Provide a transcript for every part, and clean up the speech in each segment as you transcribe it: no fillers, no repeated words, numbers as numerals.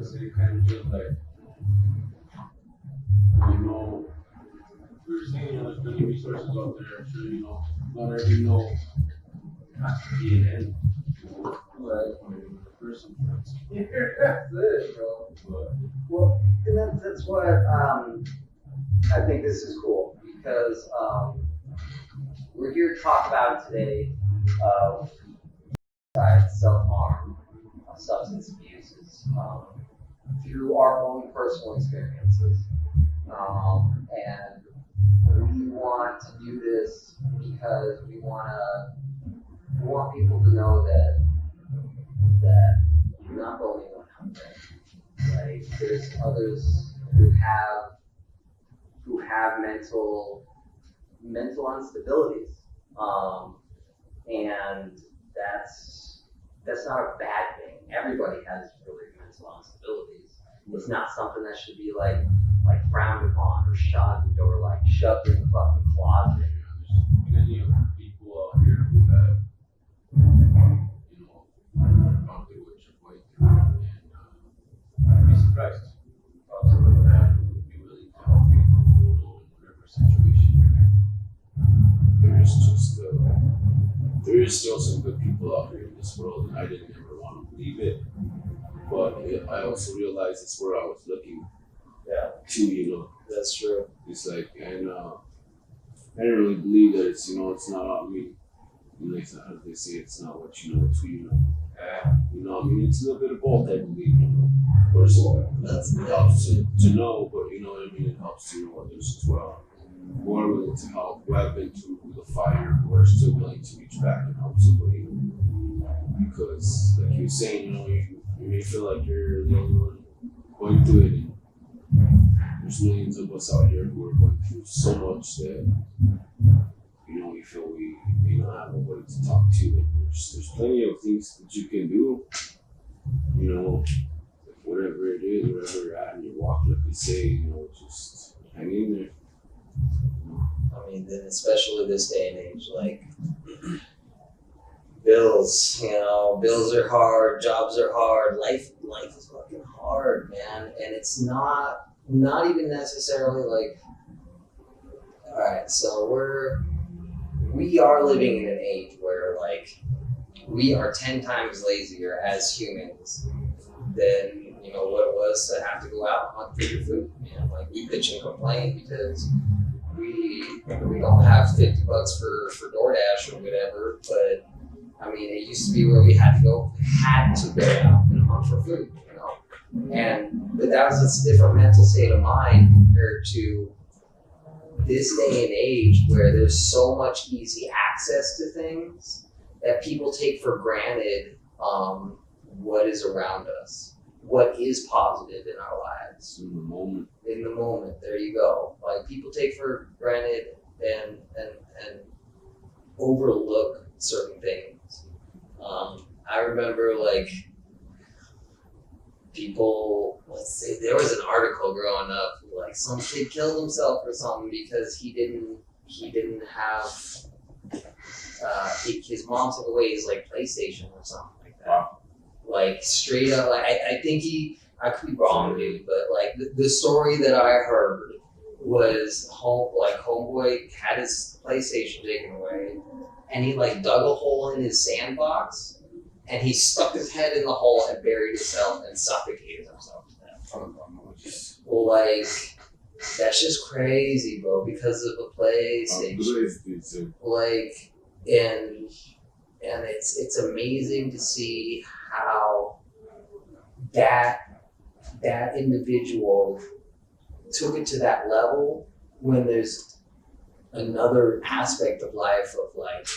because it kind of feels like, we're saying, there's many resources out there. I'm sure, not every no has to be an end. Right. Person. That's it, bro. Well, and that's what I think this is cool because we're here to talk about today self-harm, substance abuses through our own personal experiences. And we want to do this because we want people to know that you're not the only one out there. Like there's others who have mental instabilities, and that's not a bad thing. Everybody has really mental instabilities. It's not something that should be like frowned upon or shunned or like shoved in the fucking closet. There's many of people out here who have, gone through what you're going through, and you'd be surprised. Someone that would be willing to help you, in whatever situation you're in. There is still some good people out here in this world, and I didn't ever want to believe it. But I also realized it's where I was looking. Yeah. To, That's true. It's like, and I didn't really believe that it's, it's not on me. It's not, how they say, it's not what you know, it's who you know. It's a little bit of both, I believe. Of course, it helps to know, but you know what I mean? It helps to know others as well. Who are willing to help, who have been through the fire, who are still willing to reach back and help somebody. Because, like you were saying, you may feel like you're the only one going through it. And there's millions of us out here who are going through so much that, we feel we may not have nobody to talk to. And there's plenty of things that you can do, whatever it is, wherever you're at in your walk, like we say, just hang in there. I mean, then especially this day and age, like bills are hard, jobs are hard, life is fucking hard, man. And it's not even necessarily like, all right, so we are living in an age where like we are 10 times lazier as humans than what it was to have to go out and hunt for your food. Like we bitch and complain because we don't have $50 for DoorDash or whatever, but I mean it used to be where we had to go out and hunt for food, but that was a different mental state of mind compared to this day and age where there's so much easy access to things that people take for granted what is around us, what is positive in our lives. In the moment. There you go. Like people take for granted and overlook certain things. I remember like people, let's say there was an article growing up, like some kid killed himself or something because he didn't have, his mom took away his like PlayStation or something like that. Wow. Like straight up, like I think I could be wrong, dude, but like the story that I heard was homeboy had his PlayStation taken away, and he like dug a hole in his sandbox, and he stuck his head in the hole and buried himself and suffocated himself to death. Well, like that's just crazy, bro, because of a PlayStation. Like, and it's amazing to see how that individual took it to that level when there's another aspect of life of like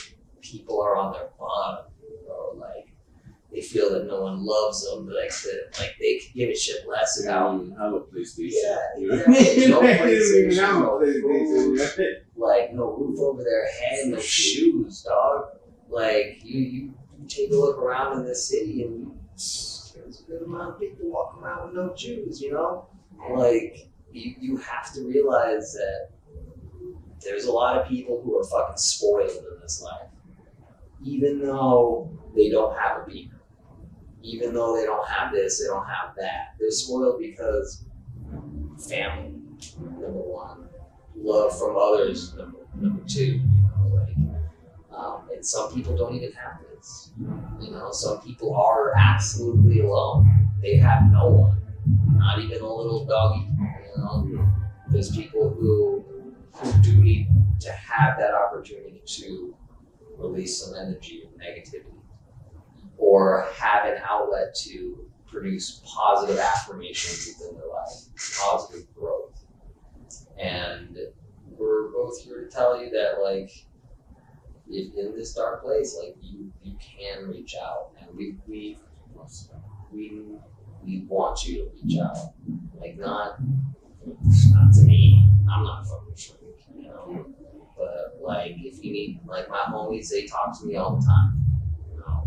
people are on their bottom, bro. Like they feel that no one loves them, like they could give a shit less about. Have a PlayStation. Yeah, exactly. No PlayStation, no food, like no roof over their head, no shoes, dog. Like you take a look around in this city and there's a good amount of people walking around with no shoes, Like you have to realize that there's a lot of people who are fucking spoiled in this life, even though they don't have a beamer. even though they don't have this, they don't have that. They're spoiled because family, number one, love from others, number two, you know, like, and some people don't even have this. You know, some people are absolutely alone. They have no one, not even a little doggy. You know, there's people who do need to have that opportunity to release some energy of negativity, or have an outlet to produce positive affirmations within their life, positive growth. And we're both here to tell you that, like, if in this dark place, like, you can reach out, and we want you to reach out, like, not to me. I'm not fucking shrink, you know. But like, if you need, like, my homies, they talk to me all the time, you know.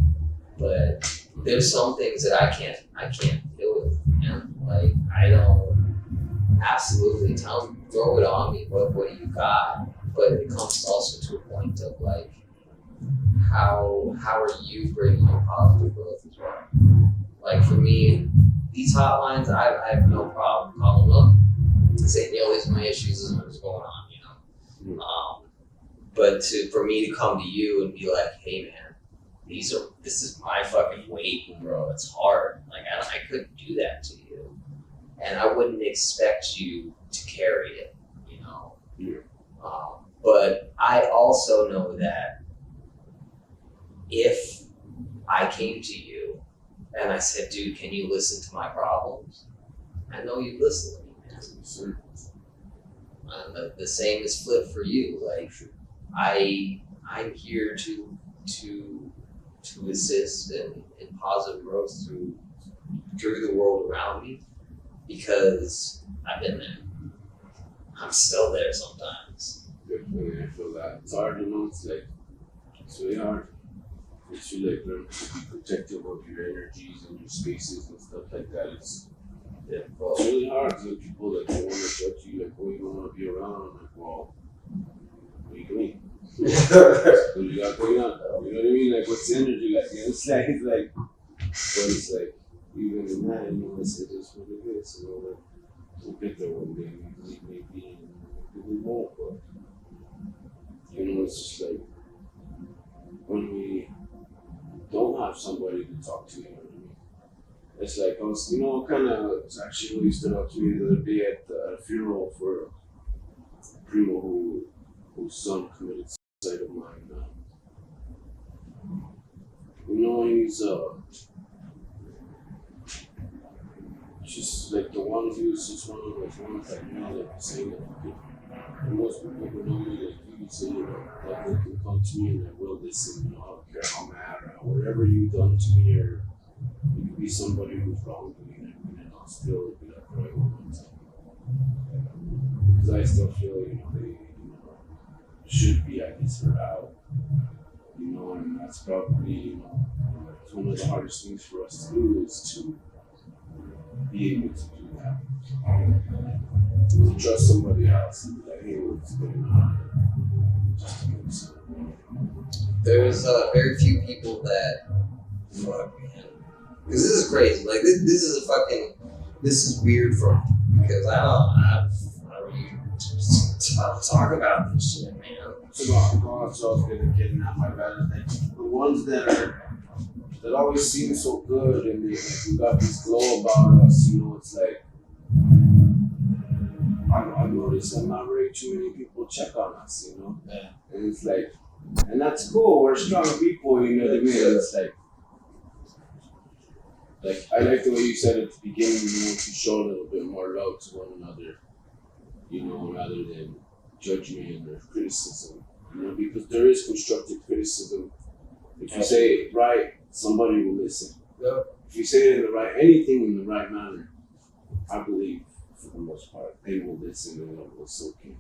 But there's some things that I can't deal with, man. Like, I don't absolutely throw it on me. What do you got? But it comes also to a point of, like, how are you bringing your positive growth as well? Like, for me, these hotlines, I have no problem calling up and saying, yo, these are my issues, this is what's going on, you know. But for me to come to you and be like, hey man, this is my fucking weight, bro. It's hard. Like, I couldn't do that to you, and I wouldn't expect you to carry it, you know. Yeah. But I also know that if I came to you and I said, dude, can you listen to my problems? I know you'd listen to me, man. And the same is flipped for you. Like, I'm here to assist in positive growth through the world around me, because I've been there. I'm still there sometimes. Definitely, I feel that. It's hard, you know. It's really hard. It's really, like, learn to be protective of your energies and your spaces and stuff like that. It's really hard. There's people that don't want to touch you, like, oh, you don't want to be around. I'm like, well, what are you doing? What do you got going on? You know what I mean? Like, what's the energy like? You know, it's like, but it's like, even in that, you know, it's just what it is. You know, like, we'll get there one day. Maybe we won't, but, you know, it's just like, when we don't have somebody to talk to, you know what I mean? It's like, I was, you know, kind of, it's actually really stood out to me the other day at a funeral for a primo whose son committed suicide of mine. You know, he's just like the one who was just one of those ones that, you know, like saying that most people who know me, like, you can say, you know, like, they can come to me and I will listen, you know, I don't care how mad or whatever you've done to me, or you could be somebody who's wronged me, and I'll still be like, right, one time. Because I still feel, you know, they, you know, should be, I guess, heard out, you know, and that's probably, you know, it's one of the hardest things for us to do, is to be able to do that. To trust somebody else and be like, hey, what's going on? Just to make sense. There's very few people that, fuck, man. Because this is crazy. Like, this is weird for me. Because I don't really talk about this shit, man. It's about myself getting out my bed. Like, the ones that always seem so good, and they, like, we got this glow about us, you know, it's like, I've noticed that not very too many people check on us, you know? Yeah. And it's like, and that's cool, we're strong people, you know what I mean? It's like, I like the way you said at the beginning, you know, to show a little bit more love to one another, you know, rather than judgment or criticism, you know, because there is constructive criticism. If you say it right, somebody will listen. Yeah. If you say it anything in the right manner, I believe, for the most part, they will listen and it will soak in.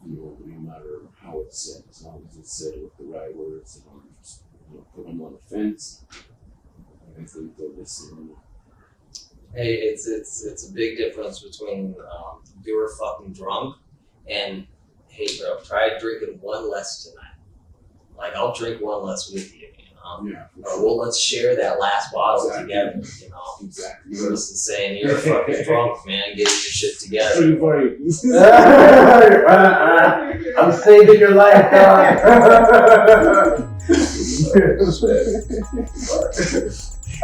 You know, no matter how it's said, as long as it's said with the right words, and don't just, you know, put them on the fence, I think they'll listen. You know. Hey, it's a big difference between you're fucking drunk and, hey bro, try drinking one less tonight. Like, I'll drink one less with you, you Yeah, for Or, sure. well, let's share that last bottle Exactly. together, you know. Exactly. Versus saying, you're fucking drunk, man, get your shit together. Pretty funny. I'm saving your life, dog.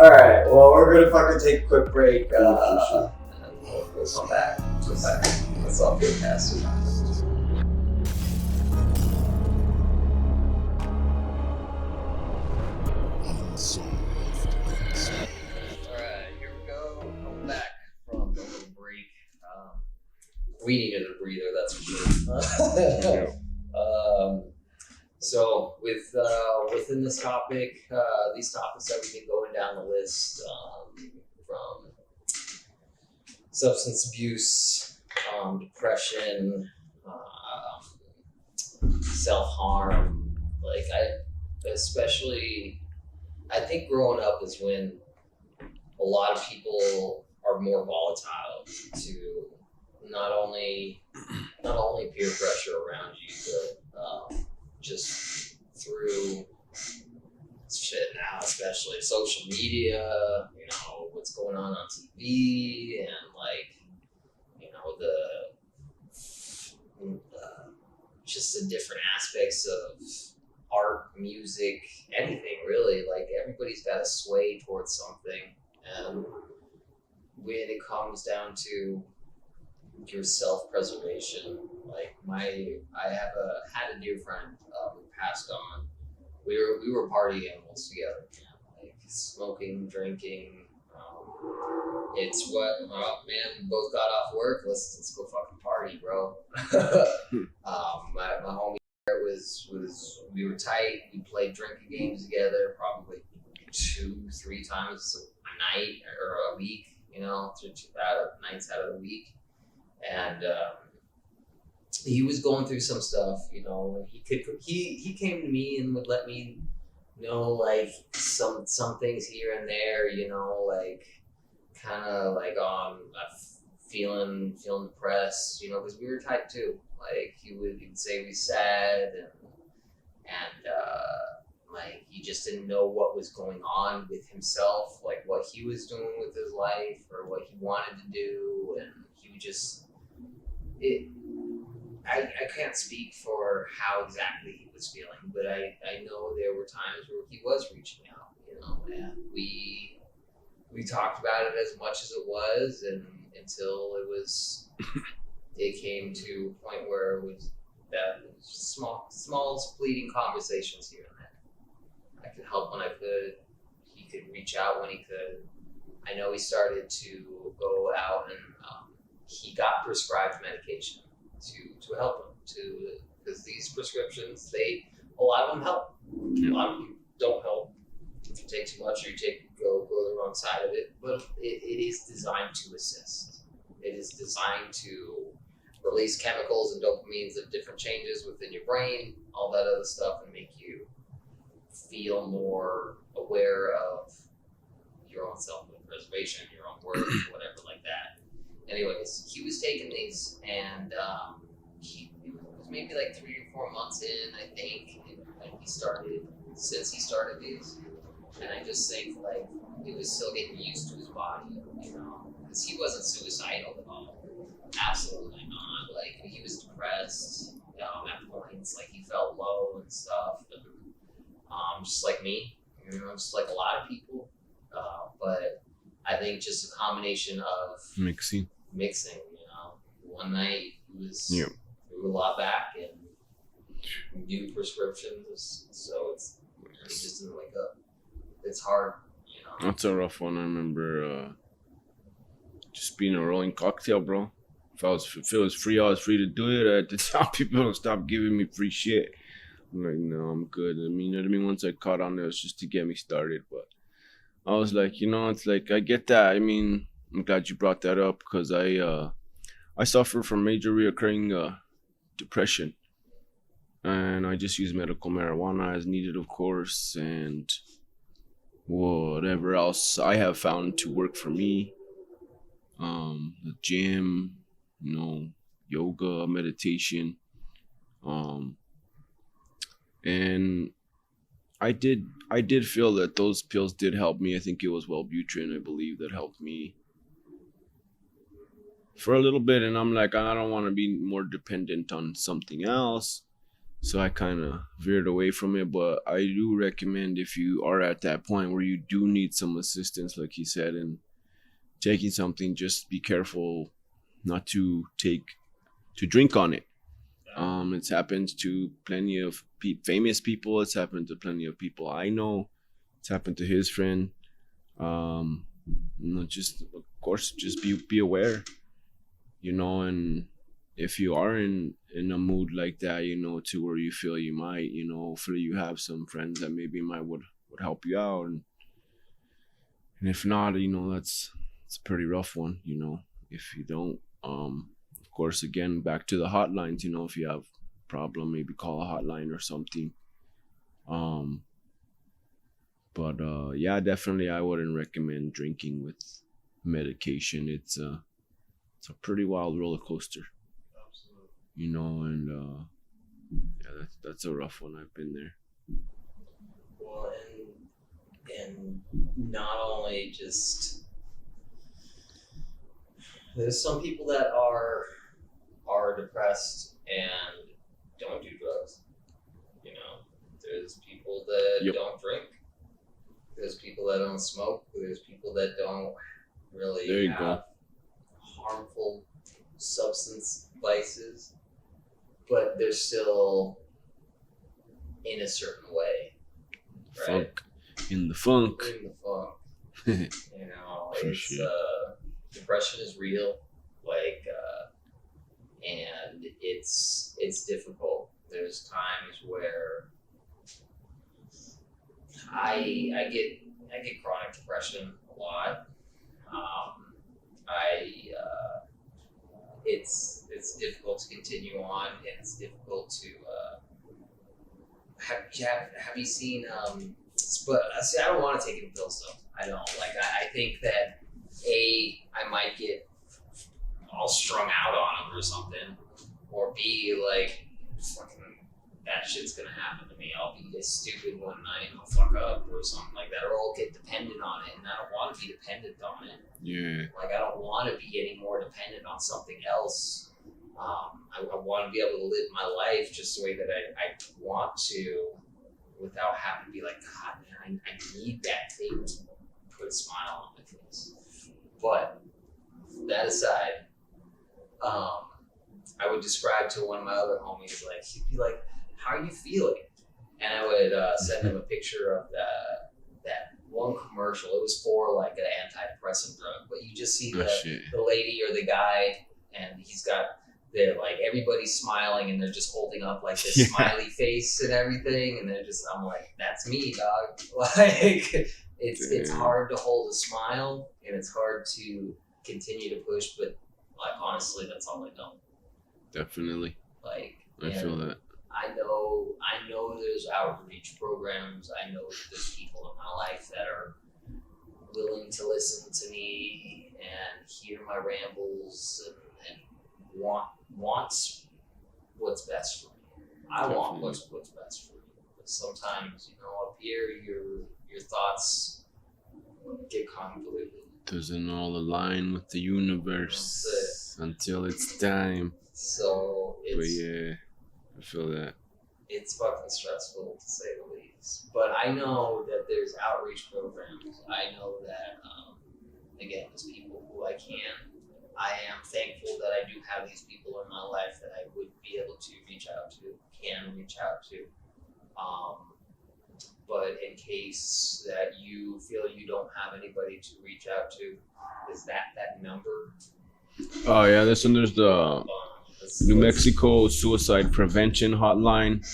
All right, well, we're gonna fucking take a quick break. And we'll come back. That's all good, Pastor. Alright, here we go. Coming back from the little break. We needed a breather, that's for sure. So within this topic, these topics that we've been going down the list, from substance abuse, depression, self-harm, like I think growing up is when a lot of people are more volatile to not only peer pressure around you, but just through shit now, especially social media, you know, what's going on TV, and like, you know, just the different aspects of art, music, anything really. Like, everybody's got to sway towards something, and when it comes down to your self-preservation, like I had a dear friend who passed on. We were party animals together, like smoking, drinking. It's what, man, we both got off work. Let's go fucking party, bro. My homie was we were tight. We played drinking games together probably 2-3 times a night or a week. You know, 2 nights out of the week. And he was going through some stuff, you know, and he came to me and would let me know, like, some things here and there, you know, like kind of like feeling depressed, you know, because we were tight too. Like, he would say we sad, and like he just didn't know what was going on with himself, like what he was doing with his life or what he wanted to do, and he would just I can't speak for how exactly he was feeling, but I know there were times where he was reaching out, you know, and we talked about it as much as it was, and until it came to a point where it was small fleeting conversations here and there. I could help when I could. He could reach out when he could. I know he started to go out and he got prescribed medication to help him, because these prescriptions, a lot of them help. A lot of them don't help if you take too much or you go the wrong side of it, but it is designed to assist. It is designed to release chemicals and dopamines of different changes within your brain, all that other stuff, and make you feel more aware of your own self-preservation, your own worth, whatever like that. Anyways, he was taking these, and he was maybe like 3 or 4 months in, I think, and since he started these. And I just think, like, he was still getting used to his body, you know, because he wasn't suicidal at all. Absolutely not. Like, he was depressed at points, like he felt low and stuff, and just like me, you know, just like a lot of people. But I think just a combination of mixing, you know. One night we were a lot back and new prescriptions, so it just didn't wake up. It's hard, you know. That's a rough one. I remember just being a rolling cocktail, bro. If it was free, I was free to do it. I had to tell people to stop giving me free shit. I'm like, no, I'm good. I mean, you know what I mean? Once I caught on, it was just to get me started. But I was like, you know, it's like, I get that. I mean, I'm glad you brought that up, because I suffer from major reoccurring depression. And I just use medical marijuana as needed, of course, and whatever else I have found to work for me. The gym, you know, yoga, meditation. And I did feel that those pills did help me. I think it was Wellbutrin, I believe, that helped me for a little bit, and I'm like, I don't want to be more dependent on something else, so I kind of veered away from it. But I do recommend, if you are at that point where you do need some assistance, like he said, in taking something, just be careful not to drink on it. It's happened to plenty of famous people. It's happened to plenty of people I know. It's happened to his friend. Just of course, just be aware, and if you are in a mood like that, to where you feel you might, hopefully you have some friends that maybe would help you out, and if not, it's a pretty rough one, if you don't. Of course, again, back to the hotlines, if you have a problem, maybe call a hotline or something. But yeah, definitely I wouldn't recommend drinking with medication. It's a pretty wild roller coaster. Absolutely. And yeah, that's a rough one. I've been there. Well, and not only just, there's some people that are depressed and don't do drugs. There's people that Yep. don't drink. There's people that don't smoke. There's people that don't There really you have harmful substance vices, but they're still in a certain way, right? Funk in the funk. In the funk. For It's sure. Depression is real, and it's difficult. There's times where I get chronic depression a lot. It's difficult to continue on, and it's difficult to have you seen but see, I don't want to take any pills though. I don't. I think that I might get all strung out on them or something, or B, fucking that shit's gonna happen to me. I'll be stupid one night and I'll fuck up or something like that, or I'll get dependent on it, and I don't want to be dependent on it. Yeah. I don't want to be any more dependent on something else. I want to be able to live my life just the way that I want to, without having to be like, God, man, I need that thing to put a smile on my face. But that aside, I would describe to one of my other homies, he'd be like, how are you feeling? And I would send him a picture of that one commercial. It was for an antidepressant drug, but you just see the lady or the guy, and he's got everybody's smiling, and they're just holding up this smiley face and everything, and I'm like, that's me, dog. It's hard to hold a smile, and it's hard to continue to push, but honestly, that's all I know. Definitely. I feel that. I know there's outreach programs. I know that there's people in my life that are willing to listen to me and hear my rambles and wants what's best for me. I want what's best for me. But sometimes, up here, your thoughts get convoluted. Doesn't all align with the universe until it's time. So But yeah, I feel that. It's fucking stressful, to say the least. But I know that there's outreach programs. I know that, again, there's people who I am thankful that I do have these people in my life that I would be able to reach out to, can reach out to. But in case that you feel you don't have anybody to reach out to, is that number? Oh yeah, there's the New Mexico Suicide Prevention Hotline.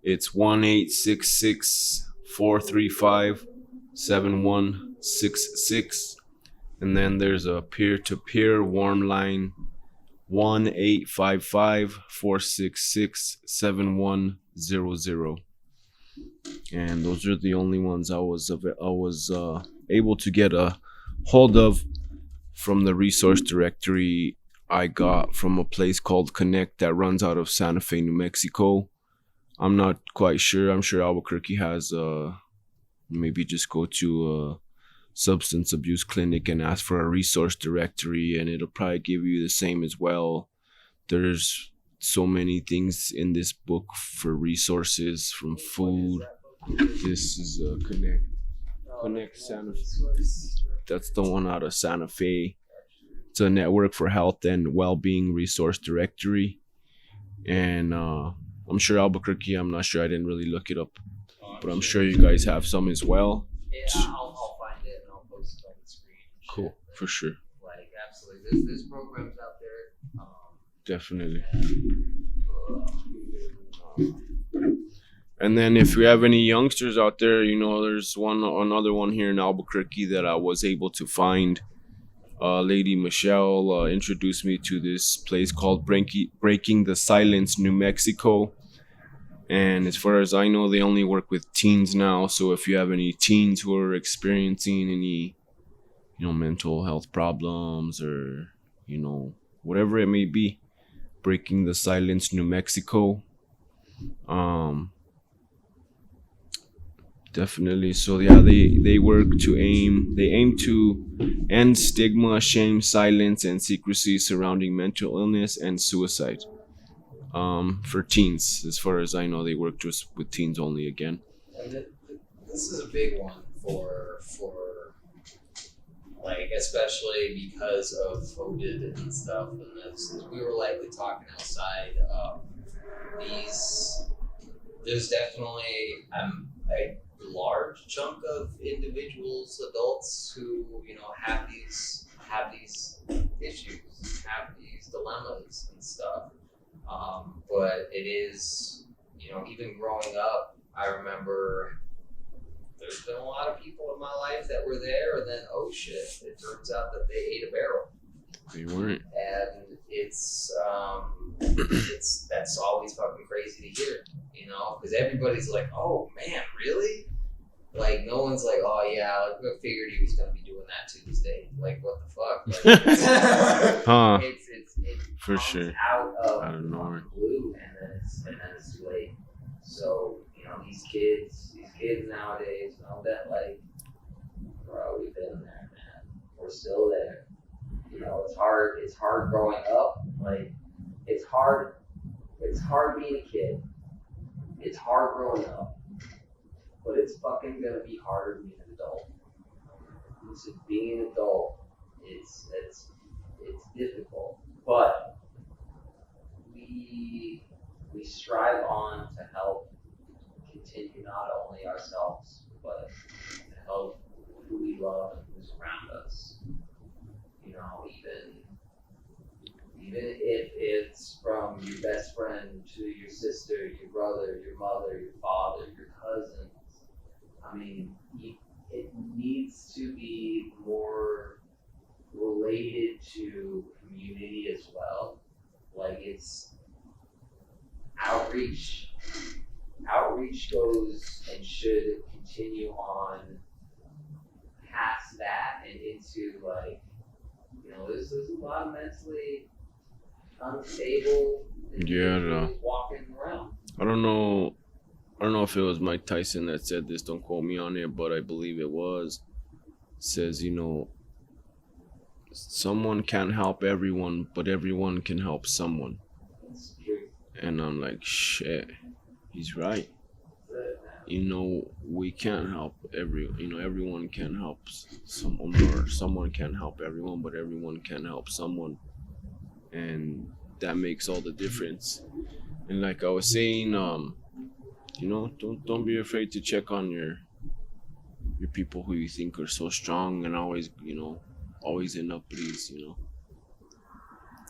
It's 1-866-435-7166. And then there's a peer-to-peer warm line, 1-855-466-7100. And those are the only ones I was able to get a hold of from the resource directory I got from a place called Connect that runs out of Santa Fe, New Mexico. I'm not quite sure. I'm sure Albuquerque has maybe just go to a substance abuse clinic and ask for a resource directory, and it'll probably give you the same as well. There's so many things in this book for resources, from food. This is Connect Santa Fe. That's the one out of Santa Fe. It's a network for health and well-being resource directory. And I'm sure Albuquerque, I'm not sure, I didn't really look it up, but I'm sure you guys have some as well. Yeah, I'll find it and I'll post it on the screen. Cool, for sure. Like, absolutely. There's programs out there. Definitely. And then if you have any youngsters out there, there's another one here in Albuquerque that I was able to find. Lady Michelle introduced me to this place called Breaking the Silence, New Mexico. And as far as I know, they only work with teens now. So if you have any teens who are experiencing any, mental health problems or, whatever it may be, Breaking the Silence, New Mexico. Definitely. So yeah, they aim to end stigma, shame, silence, and secrecy surrounding mental illness and suicide. For teens, as far as I know, they work just with teens only again. And this is a big one for like, especially because of COVID and stuff, and we were likely talking outside. There's definitely a large chunk of individuals, adults who have these issues, have these dilemmas and stuff. But it is, even growing up, I remember there's been a lot of people in my life that were there, and then, oh shit, it turns out that they ate a barrel. They weren't. And it's that's always fucking crazy to hear, because everybody's like, oh man, really? Like, no one's like, oh yeah, like, I figured he was gonna be doing that Tuesday. Like, what the fuck? Like, Huh. It For comes sure. out Out of of nowhere. blue, and then it's too late. So these kids nowadays know that, like, bro, we've been there, man. We're still there. It's hard growing up. Like, it's hard being a kid. It's hard growing up. But it's fucking gonna be harder being an adult. So being an adult, it's difficult. But we strive on to help continue not only ourselves, but to help who we love and who's around us. Even if it's from your best friend to your sister, your brother, your mother, your father, your cousins. I mean, it needs to be more related to community as well. Like, it's outreach. Outreach goes and should continue on past that and into, like, there's a lot of mentally unstable individuals walking around. I don't know if it was Mike Tyson that said this, don't quote me on it, but I believe it was. It says, someone can't help everyone, but everyone can help someone. And I'm like, shit, he's right. We can't help everyone can help someone, or someone can't help everyone, but everyone can help someone. And that makes all the difference. And like I was saying, don't be afraid to check on your people who you think are so strong and always in uppity.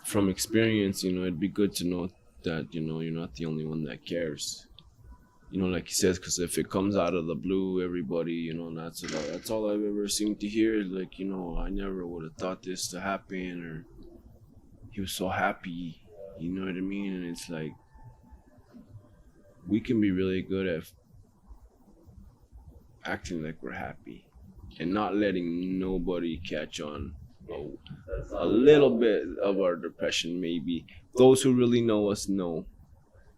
From experience, it'd be good to know that you're not the only one that cares. Like he says, because if it comes out of the blue, everybody, that's all I've ever seemed to hear. Like, I never would have thought this to happen, or he was so happy, you know what I mean? And it's like, we can be really good at acting like we're happy and not letting nobody catch on a little bit of our depression, maybe. Those who really know us know.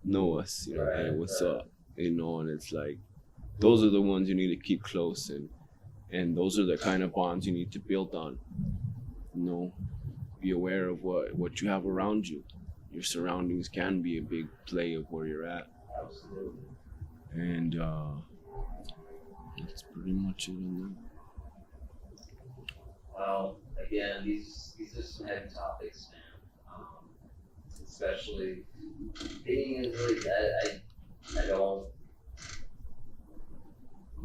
know us, you know, Right, hey, what's right. up, you know, and it's like those are the ones you need to keep close, and those are the kind of bonds you need to build on. You know, be aware of what you have around you. Your surroundings can be a big play of where you're at, Absolutely. and that's pretty much it on Well, again, these are some heavy topics, man. Especially dating is really that I don't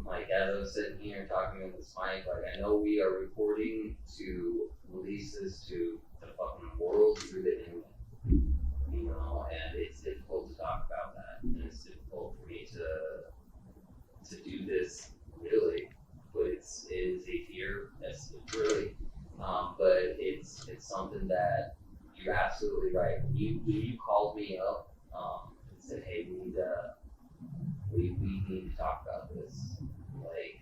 like, as I was sitting here talking with this mic, like I know we are recording to release this to the fucking world through the internet, you know, and it's difficult to talk about that, and it's difficult for me to do this really, but it is a fear. It's really, but it's something that you're absolutely right. When you called me up and said, hey, we need to talk about this. Like,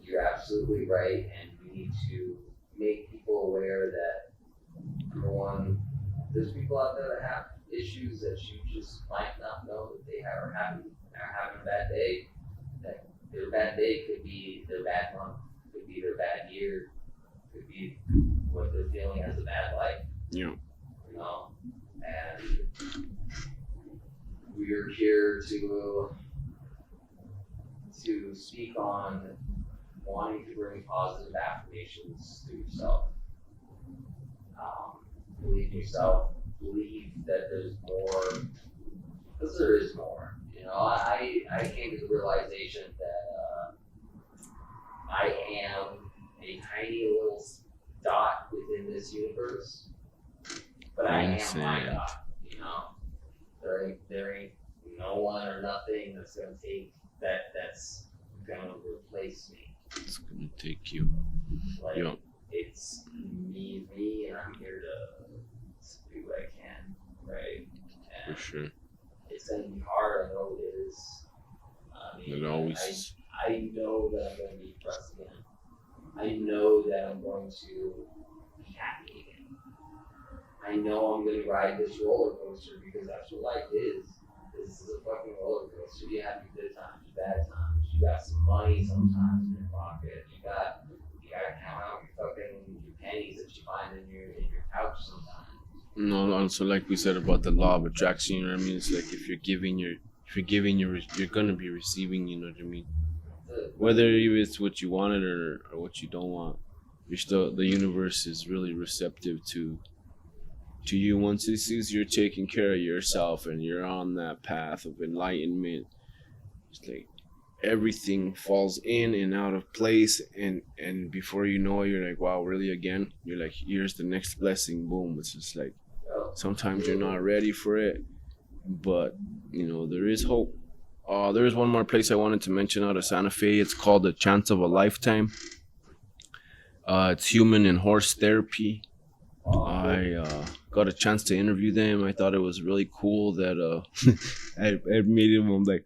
you're absolutely right, and we need to make people aware that, number one, there's people out there that have issues that you just might not know that they are having a bad day. That their bad day could be their bad month, could be their bad year, could be what they're feeling as a bad life. Yeah. You know, and we're here to speak on wanting to bring positive affirmations to yourself. Believe in yourself. Believe that there's more, because there is more. You know, I came to the realization that I am a tiny little dot within this universe, but I am my dot. You know, there ain't no one or nothing that's gonna take that's gonna replace me. It's gonna take you. Like, Yeah. it's me, and I'm here to do what I can, right? And For sure. it's gonna be hard, I know it is. I mean, It always. I know that I'm gonna be depressed again. I know that I'm going to be happy again. I know I'm gonna ride this roller coaster because that's what life is. This is a fucking roller coaster. You have your good times, your bad times. You got some money sometimes in your pocket. You gotta count out your pennies that you find in your couch sometimes. No, also like we said about the law of attraction, you know what I mean? It's like if you're giving, you're gonna be receiving, you know what I mean? Whether it's what you wanted or what you don't want, the universe is really receptive to you once it sees you're taking care of yourself and you're on that path of enlightenment. It's like everything falls in and out of place, and before you know it, you're like, wow, really again? You're like, here's the next blessing, boom. It's just like sometimes you're not ready for it, but you know, there is hope. There is one more place I wanted to mention out of Santa Fe. It's called The Chance of a Lifetime. It's human and horse therapy. I got a chance to interview them. I thought it was really cool that I made him. I'm like,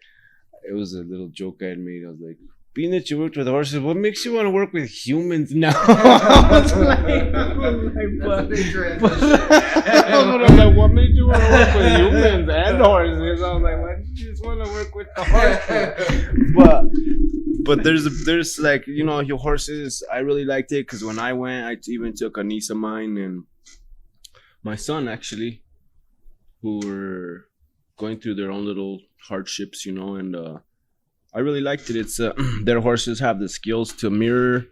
it was a little joke I had made. I was like, being that you worked with horses, what makes you want to work with humans now? I was like, That's a big transition. What made you want to work with humans and horses? I was like, why did you just want to work with the horses? But there's like, you know, your horses. I really liked it because when I went, I even took a niece of mine and my son actually, who were going through their own little hardships, you know, and I really liked it. It's their horses have the skills to mirror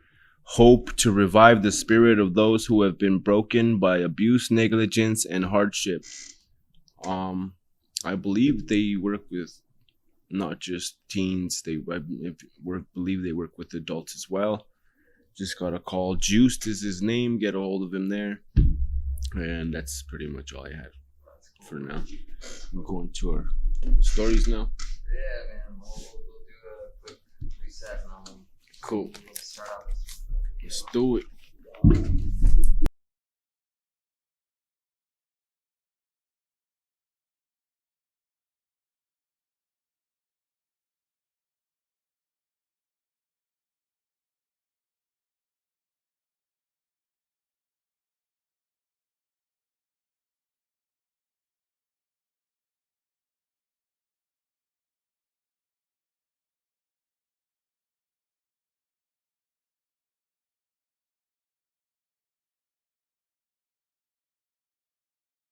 hope, to revive the spirit of those who have been broken by abuse, negligence, and hardship. I believe they work with not just teens. Believe they work with adults as well. Just got a call. Juiced is his name. Get a hold of him there. And that's pretty much all I had for now. I'm going to our stories now. Yeah, man. We'll do a quick reset and Cool. we'll start out. Let's do it.